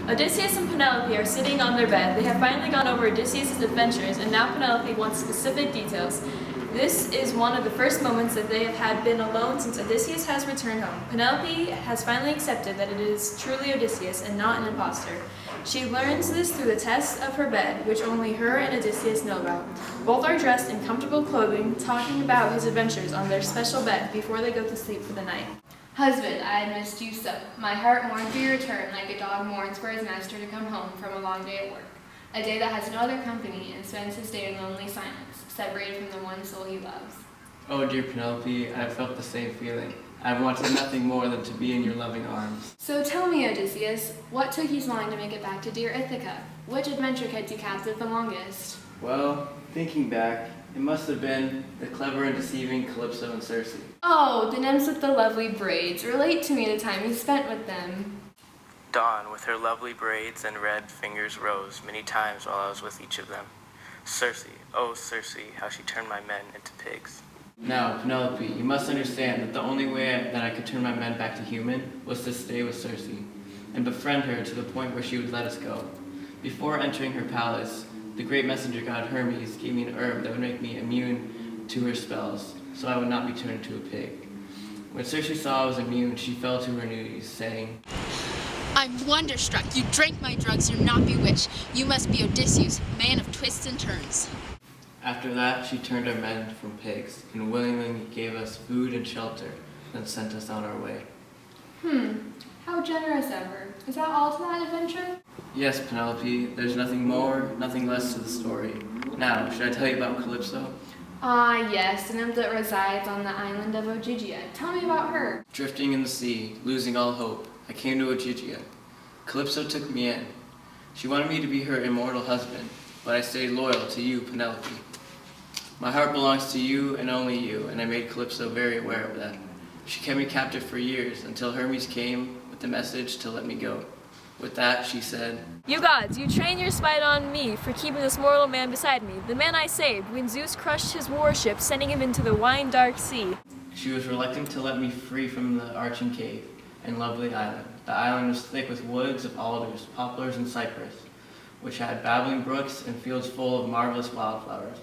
Odysseus and Penelope are sitting on their bed. They have finally gone over Odysseus' adventures, and now Penelope wants specific details. This is one of the first moments that they have had been alone since Odysseus has returned home. Penelope has finally accepted that it is truly Odysseus and not an imposter. She learns this through the test of her bed, which only her and Odysseus know about. Both are dressed in comfortable clothing, talking about his adventures on their special bed before they go to sleep for the night. Husband, I had missed you so. My heart mourned for your return like a dog mourns for his master to come home from a long day at work. A day that has no other company and spends his day in lonely silence, separated from the one soul he loves. Oh, dear Penelope, I have felt the same feeling. I have wanted nothing more than to be in your loving arms. So tell me, Odysseus, what took you so long to make it back to dear Ithaca? Which adventure kept you captive the longest? Well, thinking back, it must have been the clever and deceiving Calypso and Circe. Oh, the nymphs with the lovely braids. Relate to me the time you spent with them. Dawn, with her lovely braids and red fingers, rose many times while I was with each of them. Circe, oh Circe, how she turned my men into pigs. Now, Penelope, you must understand that the only way that I could turn my men back to human was to stay with Circe and befriend her to the point where she would let us go. Before entering her palace, the great messenger god Hermes gave me an herb that would make me immune to her spells, so I would not be turned into a pig. When Circe saw I was immune, she fell to her knees, saying, I'm wonderstruck. You drank my drugs. You're not bewitched. You must be Odysseus, man of twists and turns. After that, she turned our men from pigs and willingly gave us food and shelter, then sent us on our way. How generous of her. Is that all to that adventure? Yes, Penelope, there's nothing more, nothing less to the story. Now, should I tell you about Calypso? Ah, yes, the nymph that resides on the island of Ogygia. Tell me about her. Drifting in the sea, losing all hope, I came to Ogygia. Calypso took me in. She wanted me to be her immortal husband, but I stayed loyal to you, Penelope. My heart belongs to you and only you, and I made Calypso very aware of that. She kept me captive for years until Hermes came with the message to let me go. With that, she said, You gods, you train your spite on me for keeping this mortal man beside me, the man I saved when Zeus crushed his warship, sending him into the wine-dark sea. She was reluctant to let me free from the arching cave and lovely island. The island was thick with woods of alders, poplars, and cypress, which had babbling brooks and fields full of marvelous wildflowers.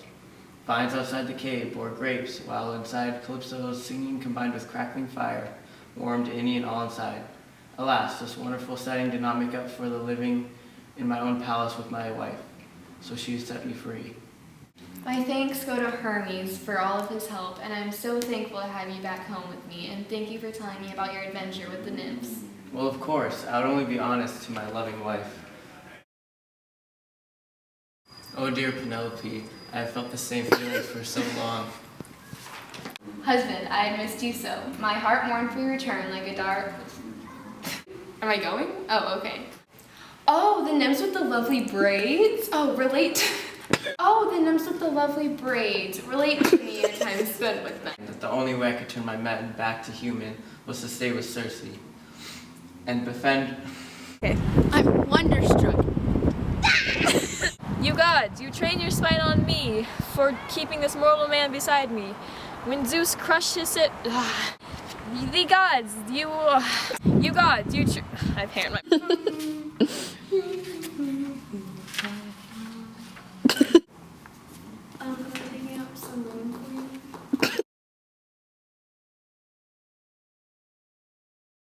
Vines outside the cave bore grapes, while inside Calypso's singing combined with crackling fire warmed any and all inside. Alas, this wonderful setting did not make up for the living in my own palace with my wife, so she set me free. My thanks go to Hermes for all of his help, and I'm so thankful to have you back home with me, and thank you for telling me about your adventure with the nymphs. Well, of course, I would only be honest to my loving wife. Oh dear Penelope, I have felt the same feeling for so long. Husband, I had missed you so. My heart mourned for your return like a dark... Am I going? Oh, okay. Oh, the nymphs with the lovely braids? Oh, the nymphs with the lovely braids. Relate to me a time spent with them. That the only way I could turn my men back to human was to stay with Circe and befriend... Okay. I'm wonderstruck. You gods, you train your spite on me for keeping this mortal man beside me. When Zeus crushed his the gods, you gods, I've hair in my...